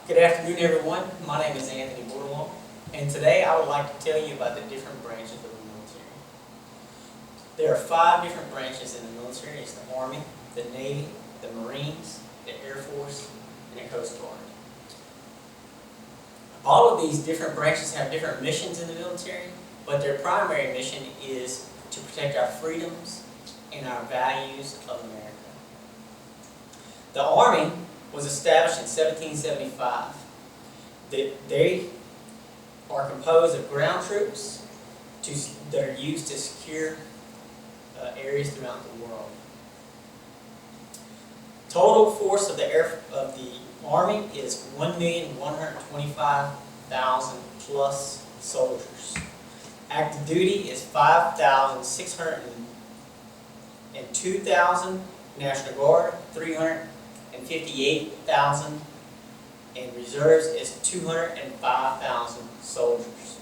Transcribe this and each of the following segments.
Good afternoon, everyone. My name is Anthony Bordelon, and today I would like to tell you about the different branches of the military. There are 5 different branches in the military. It's the Army, the Navy, the Marines, the Air Force, and the Coast Guard. All of these different branches have different missions in the military, but their primary mission is to protect our freedoms and our values of America. The Army was established in 1775. They are composed of ground troops that are used to secure areas throughout the world. Total force of the Army is 1,125,000 plus soldiers. Active duty is 5,602,000. National Guard 358,000, and reserves is 205,000 soldiers.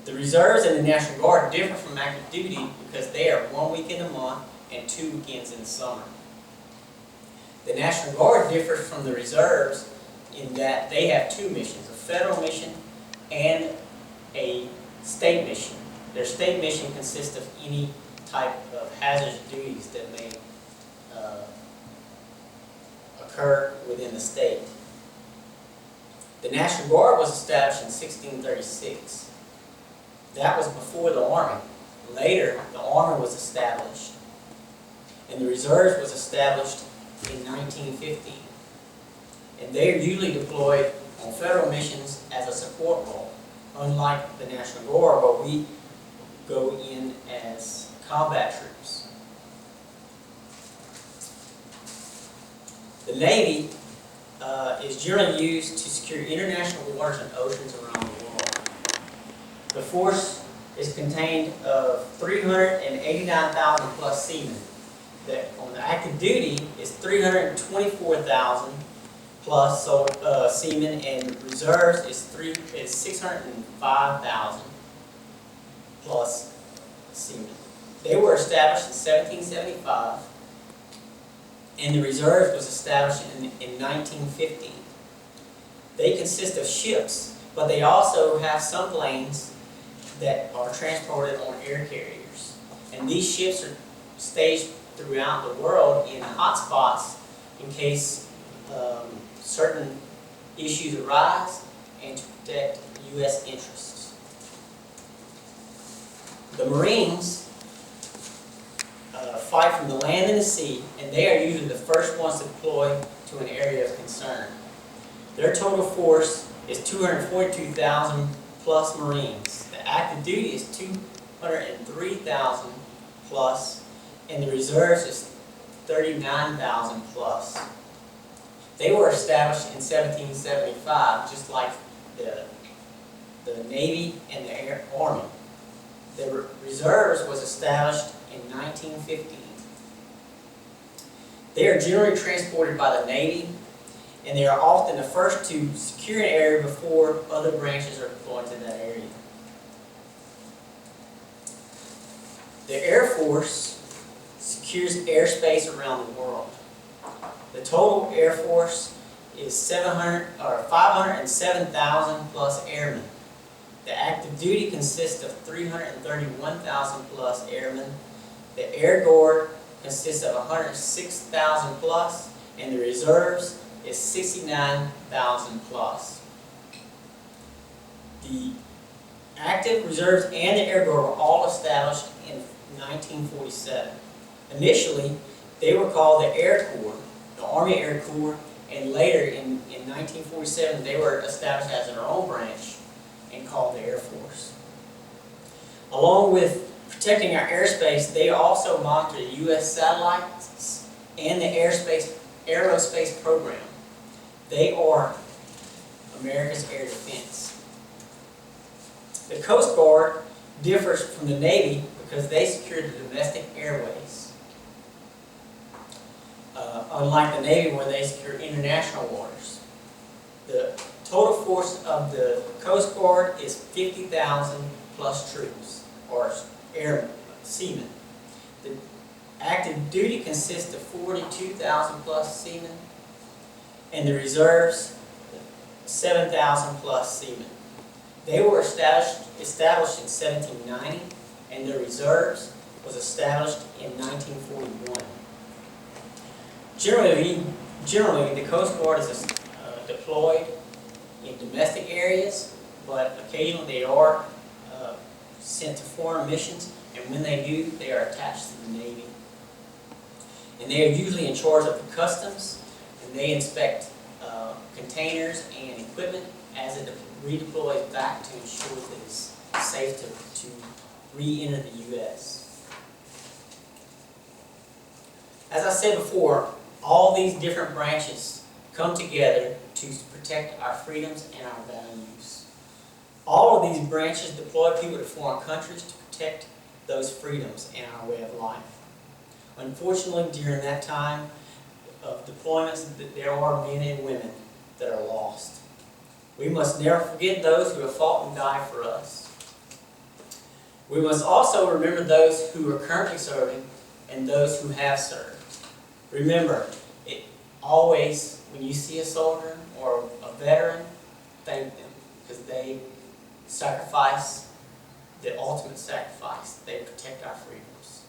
The reserves and the National Guard differ from active duty because they are 1 week in a month and 2 weekends in the summer. The National Guard differs from the reserves in that they have 2 missions, a federal mission and a state mission. Their state mission consists of any type of hazardous duties that may occur within the state. The National Guard was established in 1636. That was before the Army. Later, the Army was established, and the Reserves was established in 1915. And they are usually deployed on federal missions as a support role, unlike the National Guard, where we go in as combat troops. The Navy is generally used to secure international waters and oceans around the world. The force is contained of 389,000 plus seamen. On the active duty is 324,000 plus seamen, and reserves is 605,000 plus seamen. They were established in 1775. And the reserve was established in 1915. They consist of ships, but they also have some planes that are transported on air carriers. And these ships are staged throughout the world in hotspots in case certain issues arise and to protect U.S. interests. The Marines fight from the land and the sea, and they are usually the first ones to deploy to an area of concern. Their total force is 242,000 plus Marines. The active duty is 203,000 plus, and the reserves is 39,000 plus. They were established in 1775, just like the Navy and the Army. The reserves was established in 1915. They are generally transported by the Navy, and they are often the first to secure an area before other branches are deployed to that area. The Air Force secures airspace around the world. The total Air Force is 507,000 plus airmen. The active duty consists of 331,000 plus airmen. The Air Guard consists of 106,000 plus, and the reserves is 69,000 plus. The active reserves and the Air Guard were all established in 1947. Initially, they were called the Air Corps, the Army Air Corps, and later in 1947 they were established as their own branch and called the Air Force. Along with protecting our airspace, they also monitor the U.S. satellites and the aerospace program. They are America's air defense. The Coast Guard differs from the Navy because they secure the domestic airways. Unlike the Navy, where they secure international waters. The total force of the Coast Guard is 50,000 plus troops, or seamen. The active duty consists of 42,000 plus seamen, and the reserves, 7,000 plus seamen. They were established in 1790, and the reserves was established in 1941. Generally, the Coast Guard is deployed in domestic areas, but occasionally they are sent to foreign missions, and when they do, they are attached to the Navy. And they are usually in charge of the customs, and they inspect containers and equipment as it redeploys back to ensure that it's safe to re-enter the U.S. As I said before, all these different branches come together to protect our freedoms and our values. All of these branches deploy people to foreign countries to protect those freedoms and our way of life. Unfortunately, during that time of deployments, there are men and women that are lost. We must never forget those who have fought and died for us. We must also remember those who are currently serving and those who have served. Remember, always, when you see a soldier or a veteran, thank them, because they sacrifice the ultimate sacrifice. They protect our freedoms.